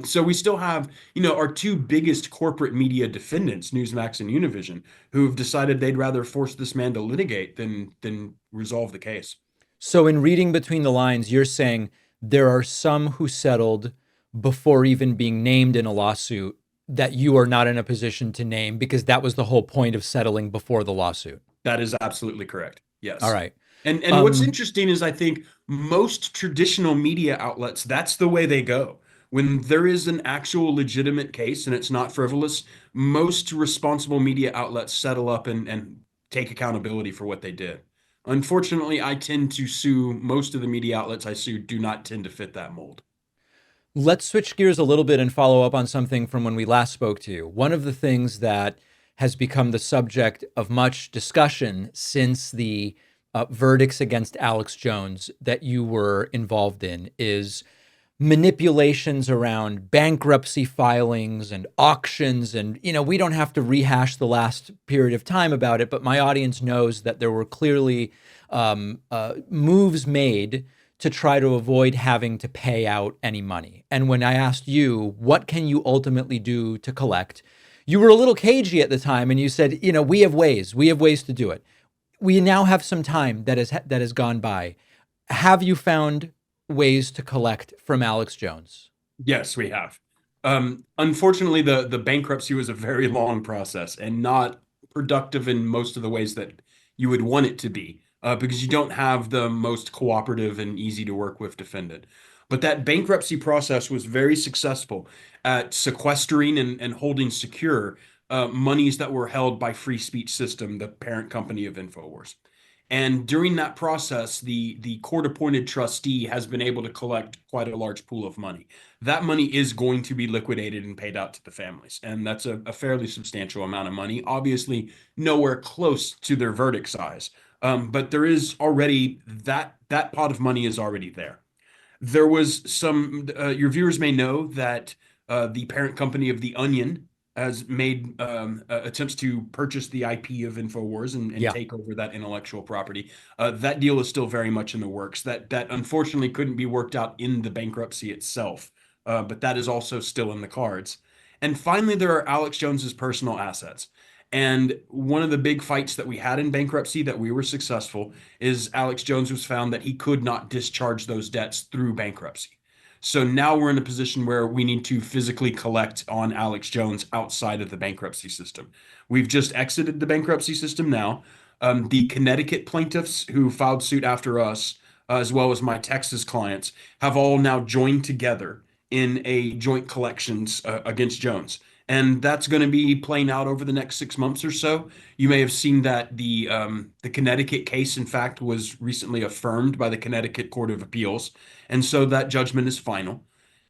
So we still have, our two biggest corporate media defendants, Newsmax and Univision, who have decided they'd rather force this man to litigate than resolve the case. So in reading between the lines, you're saying there are some who settled before even being named in a lawsuit that you are not in a position to name because that was the whole point of settling before the lawsuit. That is absolutely correct. Yes. All right. And what's interesting is I think most traditional media outlets, that's the way they go. When there is an actual legitimate case and it's not frivolous, most responsible media outlets settle up and take accountability for what they did. Unfortunately, I tend to sue, most of the media outlets I sue do not tend to fit that mold. Let's switch gears a little bit and follow up on something from when we last spoke to you. One of the things that has become the subject of much discussion since the verdicts against Alex Jones that you were involved in is manipulations around bankruptcy filings and auctions. And, we don't have to rehash the last period of time about it, but my audience knows that there were clearly moves made to try to avoid having to pay out any money. And when I asked you, what can you ultimately do to collect? You were a little cagey at the time and you said, we have ways to do it. We now have some time that has gone by. Have you found ways to collect from Alex Jones? Yes, we have. Unfortunately, the bankruptcy was a very long process and not productive in most of the ways that you would want it to be. Because you don't have the most cooperative and easy to work with defendant. But that bankruptcy process was very successful at sequestering and holding secure monies that were held by Free Speech System, the parent company of InfoWars. And during that process, the court-appointed trustee has been able to collect quite a large pool of money. That money is going to be liquidated and paid out to the families. And that's a fairly substantial amount of money, obviously nowhere close to their verdict size. But there is already that pot of money is already there. There was some, your viewers may know that the parent company of The Onion has made attempts to purchase the IP of InfoWars and take over that intellectual property. That deal is still very much in the works. That unfortunately couldn't be worked out in the bankruptcy itself, but that is also still in the cards. And finally, there are Alex Jones's personal assets. And one of the big fights that we had in bankruptcy that we were successful is Alex Jones was found that he could not discharge those debts through bankruptcy. So now we're in a position where we need to physically collect on Alex Jones outside of the bankruptcy system. We've just exited the bankruptcy system now. The Connecticut plaintiffs who filed suit after us, as well as my Texas clients, have all now joined together in a joint collections against Jones. And that's going to be playing out over the next 6 months or so. You may have seen that the Connecticut case, in fact, was recently affirmed by the Connecticut Court of Appeals, and so that judgment is final.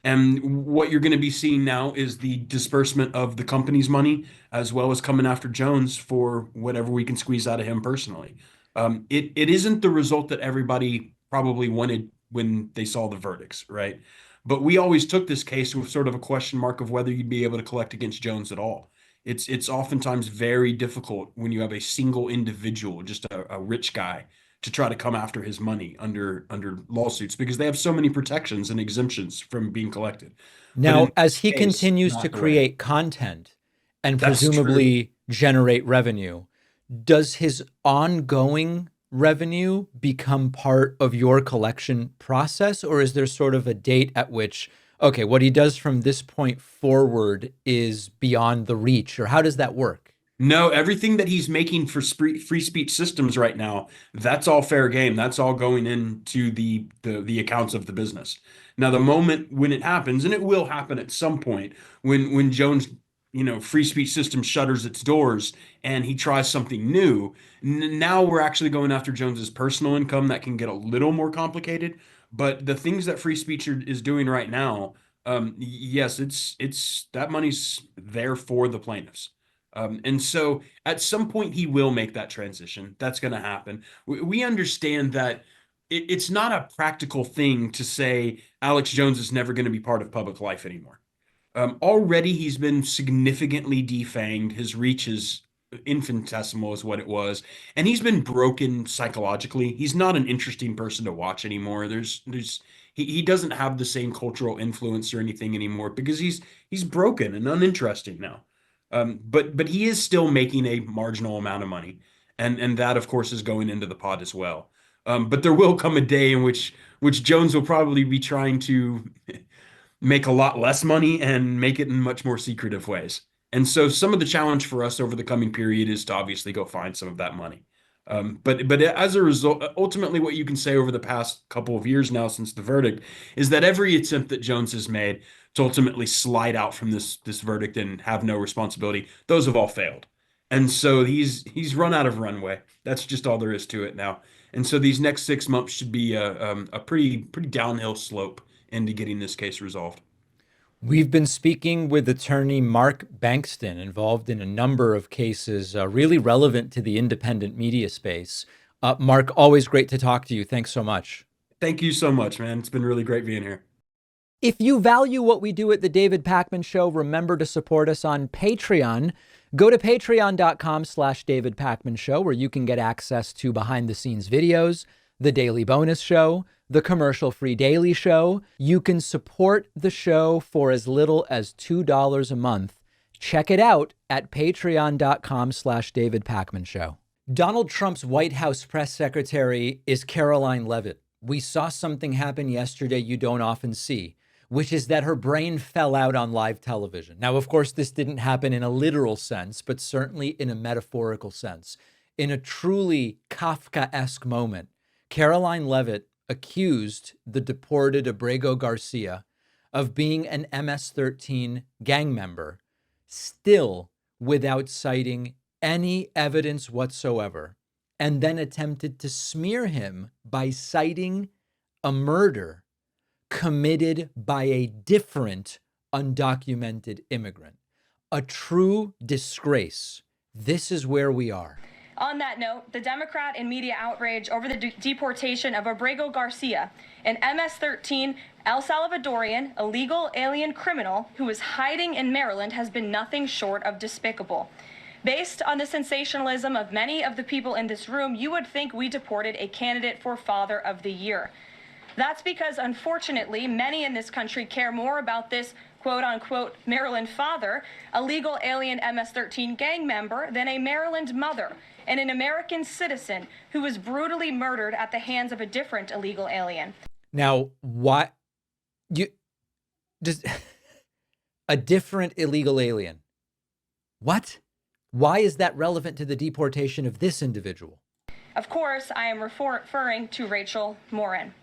And what you're going to be seeing now is the disbursement of the company's money, as well as coming after Jones for whatever we can squeeze out of him personally. It isn't the result that everybody probably wanted when they saw the verdicts, right? But we always took this case with sort of a question mark of whether you'd be able to collect against Jones at all. It's oftentimes very difficult when you have a single individual, just a rich guy, to try to come after his money under lawsuits because they have so many protections and exemptions from being collected. Now, in as he this case, continues not to the way. create content and That's true. presumably generate revenue, does his ongoing revenue become part of your collection process, or is there sort of a date at which, okay, what he does from this point forward is beyond the reach, or how does that work? No, everything that he's making for free speech systems right now, that's all fair game. That's all going into the accounts of the business. Now, the moment when it happens, and it will happen at some point, when Jones, free speech system shutters its doors and he tries something new, now we're actually going after Jones's personal income. That can get a little more complicated. But the things that free speech is doing right now, yes, it's that money's there for the plaintiffs. And so at some point he will make that transition. That's going to happen. We understand that it's not a practical thing to say Alex Jones is never going to be part of public life anymore. Already he's been significantly defanged. His reach is infinitesimal is what it was. And he's been broken psychologically. He's not an interesting person to watch anymore. He doesn't have the same cultural influence or anything anymore because he's broken and uninteresting now. But he is still making a marginal amount of money, and that of course is going into the pot as well. But there will come a day in which Jones will probably be trying to make a lot less money and make it in much more secretive ways. And so some of the challenge for us over the coming period is to obviously go find some of that money. But as a result, ultimately what you can say over the past couple of years now since the verdict is that every attempt that Jones has made to ultimately slide out from this verdict and have no responsibility, those have all failed. And so he's run out of runway. That's just all there is to it now. And so these next 6 months should be a pretty downhill slope into getting this case resolved. We've been speaking with attorney Mark Bankston, involved in a number of cases really relevant to the independent media space. Mark, always great to talk to you. Thanks so much. Thank you so much, man. It's been really great being here. If you value what we do at The David Pakman Show, remember to support us on Patreon. Go to patreon.com/David Pakman Show, where you can get access to behind-the-scenes videos, the Daily Bonus Show, the commercial-free Daily Show. You can support the show for as little as $2 a month. Check it out at patreon.com/David Pakman Show. Donald Trump's White House press secretary is Caroline Leavitt. We saw something happen yesterday you don't often see, which is that her brain fell out on live television. Now, of course, this didn't happen in a literal sense, but certainly in a metaphorical sense. In a truly Kafkaesque moment, Caroline Leavitt accused the deported Abrego Garcia of being an MS-13 gang member, still without citing any evidence whatsoever, and then attempted to smear him by citing a murder committed by a different undocumented immigrant. A true disgrace. This is where we are. On that note, the Democrat and media outrage over the deportation of Abrego Garcia, an MS-13 El Salvadorian illegal alien criminal who is hiding in Maryland, has been nothing short of despicable. Based on the sensationalism of many of the people in this room, you would think we deported a candidate for Father of the Year. That's because, unfortunately, many in this country care more about this quote-unquote Maryland father, a legal alien MS-13 gang member, than a Maryland mother and an American citizen who was brutally murdered at the hands of a different illegal alien. Now, a different illegal alien? What? Why is that relevant to the deportation of this individual? Of course, I am referring to Rachel Morin.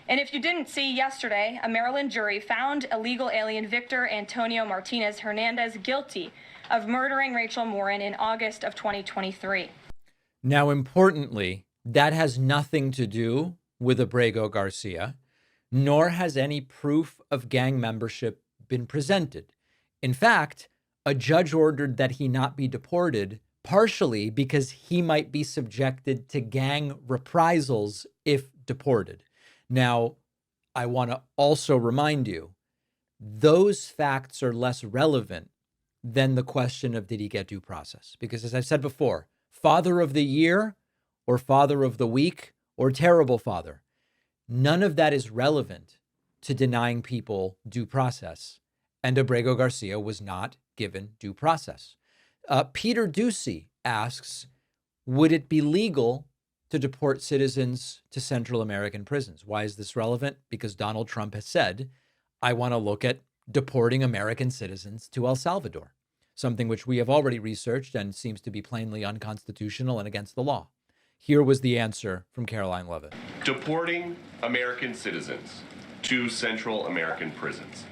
And if you didn't see yesterday, a Maryland jury found illegal alien Victor Antonio Martinez Hernandez guilty of murdering Rachel Morin in August of 2023. Now, importantly, that has nothing to do with Abrego Garcia, nor has any proof of gang membership been presented. In fact, a judge ordered that he not be deported, partially because he might be subjected to gang reprisals if deported. Now, I want to also remind you, those facts are less relevant than the question of did he get due process? Because as I've said before, father of the year or father of the week or terrible father, none of that is relevant to denying people due process. And Abrego Garcia was not given due process. Peter Ducey asks, would it be legal to deport citizens to Central American prisons? Why is this relevant? Because Donald Trump has said, I want to look at deporting American citizens to El Salvador, something which we have already researched and seems to be plainly unconstitutional and against the law. Here was the answer from Caroline Leavitt. Deporting American citizens to Central American prisons.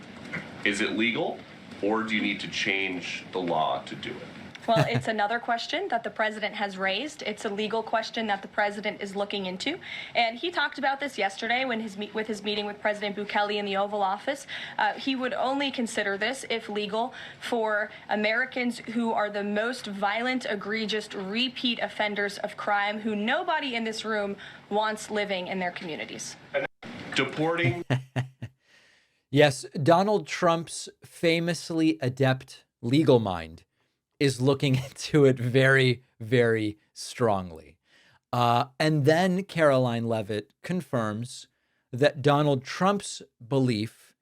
Is it legal, or do you need to change the law to do it? Well, it's another question that the president has raised. It's a legal question that the president is looking into. And he talked about this yesterday when with his meeting with President Bukele in the Oval Office. He would only consider this, if legal, for Americans who are the most violent, egregious, repeat offenders of crime who nobody in this room wants living in their communities. Deporting. Yes, Donald Trump's famously adept legal mind is looking into it very, very strongly. And then Caroline Leavitt confirms that Donald Trump's belief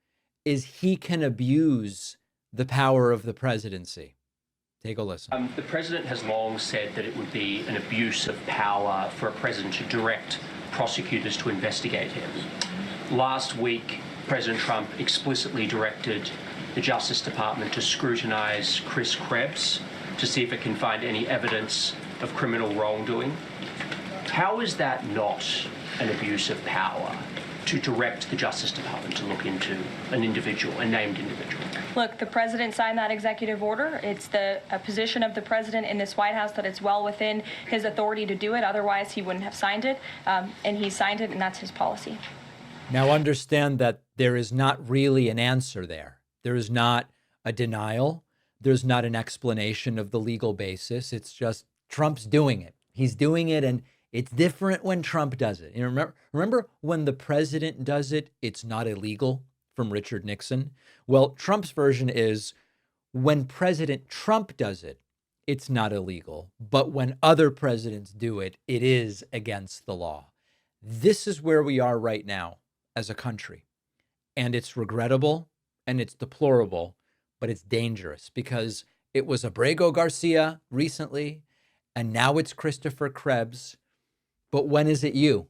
is he can abuse the power of the presidency. Take a listen. The president has long said that it would be an abuse of power for a president to direct prosecutors to investigate him. Last week, President Trump explicitly directed the Justice Department to scrutinize Chris Krebs to see if it can find any evidence of criminal wrongdoing. How is that not an abuse of power to direct the Justice Department to look into an individual, a named individual? Look, the president signed that executive order. It's the position of the president in this White House that it's well within his authority to do it. Otherwise, he wouldn't have signed it. And he signed it, and that's his policy. Now understand that there is not really an answer there. There is not a denial. There's not an explanation of the legal basis. It's just Trump's doing it. He's doing it, and it's different when Trump does it. You know, remember when the president does it, it's not illegal, from Richard Nixon? Well, Trump's version is when President Trump does it, it's not illegal. But when other presidents do it, it is against the law. This is where we are right now as a country. And it's regrettable and it's deplorable, but it's dangerous because it was Abrego Garcia recently, and now it's Christopher Krebs. But when is it you?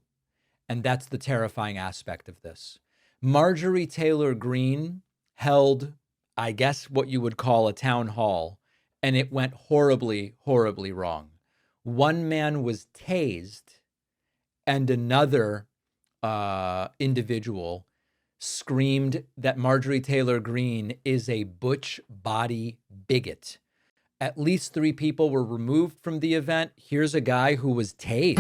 And that's the terrifying aspect of this. Marjorie Taylor Greene held, I guess, what you would call a town hall, and it went horribly, horribly wrong. One man was tased, and another individual screamed that Marjorie Taylor Greene is a butch body bigot. At least 3 people were removed from the event. Here's a guy who was tased.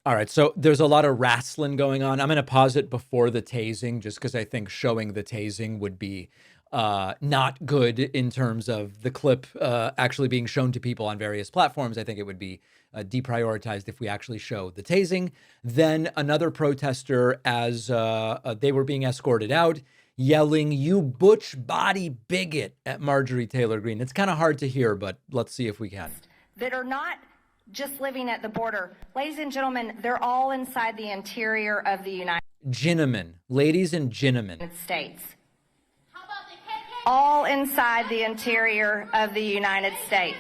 All right, so there's a lot of wrestling going on. I'm going to pause it before the tasing just because I think showing the tasing would be not good in terms of the clip actually being shown to people on various platforms. I think it would be deprioritized if we actually show the tasing. Then another protester, as they were being escorted out, yelling, "You butch body bigot," at Marjorie Taylor Greene. It's kind of hard to hear, but let's see if we can. That are not just living at the border. Ladies and gentlemen, they're all inside the interior of the United Ladies and gentlemen. States. All inside the interior of the United States.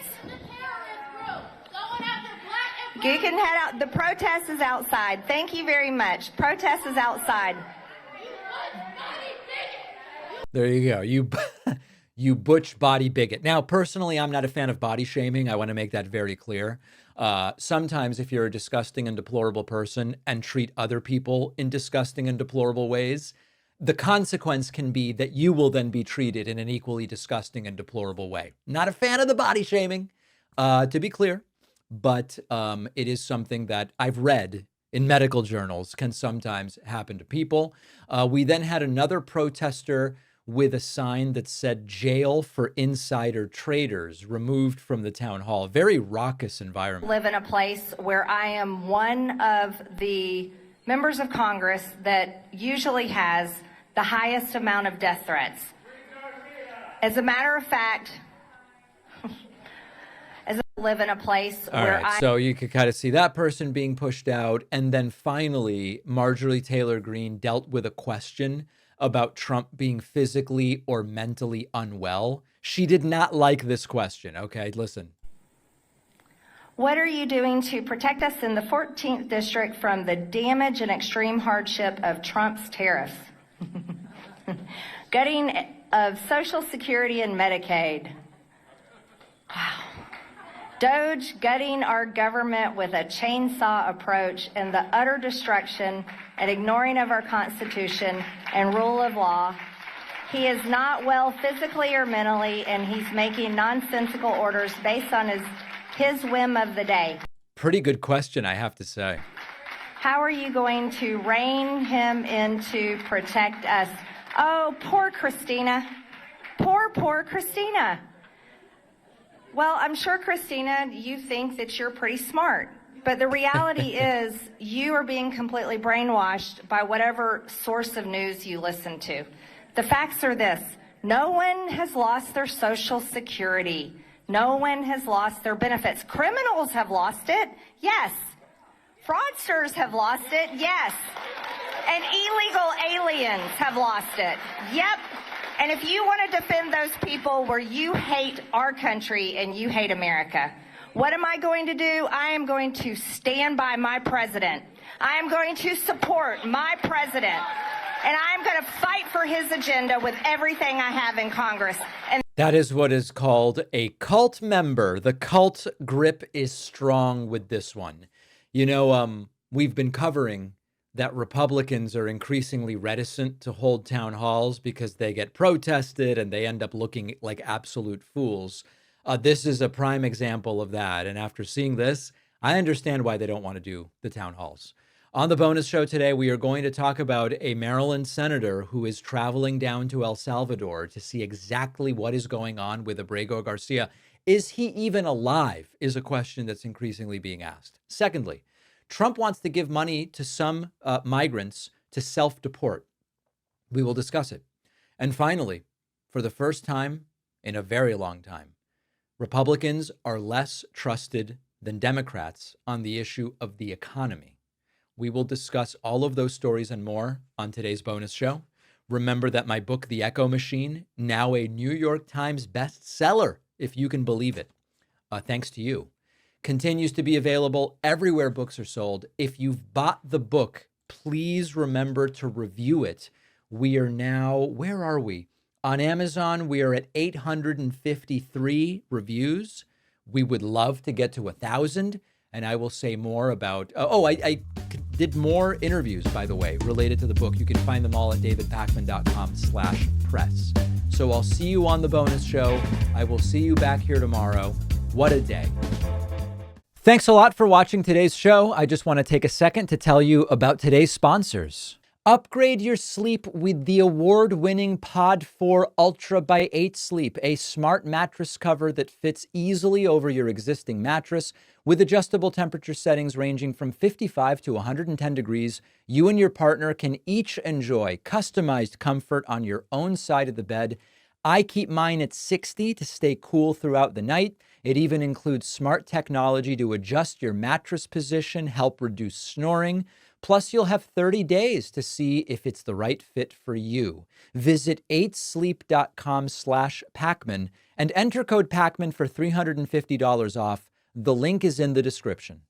You can head out. The protest is outside. Thank you very much. Protest is outside. There you go. you butch body bigot. Now, personally, I'm not a fan of body shaming. I want to make that very clear. Sometimes if you're a disgusting and deplorable person and treat other people in disgusting and deplorable ways, the consequence can be that you will then be treated in an equally disgusting and deplorable way. Not a fan of the body shaming, to be clear, but it is something that I've read in medical journals can sometimes happen to people. We then had another protester with a sign that said "Jail for Insider Traders" removed from the town hall. Very raucous environment. Live in a place where I am one of the members of Congress that usually has the highest amount of death threats. As a matter of fact, as I live in a place where So you could kind of see that person being pushed out. And then finally, Marjorie Taylor Greene dealt with a question about Trump being physically or mentally unwell. She did not like this question. Okay, listen. What are you doing to protect us in the 14th district from the damage and extreme hardship of Trump's tariffs? Gutting of Social Security and Medicaid. Wow. Doge gutting our government with a chainsaw approach and the utter destruction and ignoring of our Constitution and rule of law. He is not well physically or mentally, and he's making nonsensical orders based on his whim of the day. Pretty good question, I have to say. How are you going to rein him in to protect us? Oh, poor Christina. Poor Christina. Well, I'm sure, Christina, you think that you're pretty smart. But the reality is you are being completely brainwashed by whatever source of news you listen to. The facts are this. No one has lost their Social Security. No one has lost their benefits. Criminals have lost it. Yes. Fraudsters have lost it. Yes. And illegal aliens have lost it. Yep. And if you want to defend those people where you hate our country and you hate America, what am I going to do? I am going to stand by my president. I am going to support my president. And I'm going to fight for his agenda with everything I have in Congress. And that is what is called a cult member. The cult grip is strong with this one. You know, we've been covering that Republicans are increasingly reticent to hold town halls because they get protested and they end up looking like absolute fools. This is a prime example of that. And after seeing this, I understand why they don't want to do the town halls. On the bonus show today, we are going to talk about a Maryland senator who is traveling down to El Salvador to see exactly what is going on with Abrego Garcia. Is he even alive? Is a question that's increasingly being asked. Secondly, Trump wants to give money to some migrants to self-deport. We will discuss it. And finally, for the first time in a very long time, Republicans are less trusted than Democrats on the issue of the economy. We will discuss all of those stories and more on today's bonus show. Remember that my book, The Echo Machine, now a New York Times bestseller, if you can believe it, thanks to you, continues to be available everywhere books are sold. If you've bought the book, please remember to review it. We are now, where are we? On Amazon, we are at 853 reviews. We would love to get to 1,000, and I will say more about, I did more interviews, by the way, related to the book. You can find them all at davidpakman.com/press. So I'll see you on the bonus show. I will see you back here tomorrow. What a day. Thanks a lot for watching today's show. I just want to take a second to tell you about today's sponsors. Upgrade your sleep with the award-winning Pod 4 Ultra by 8 Sleep, a smart mattress cover that fits easily over your existing mattress with adjustable temperature settings ranging from 55 to 110 degrees. You and your partner can each enjoy customized comfort on your own side of the bed. I keep mine at 60 to stay cool throughout the night. It even includes smart technology to adjust your mattress position, help reduce snoring. Plus, you'll have 30 days to see if it's the right fit for you. Visit 8sleep.com/Pacman and enter code Pacman for $350 off. The link is in the description.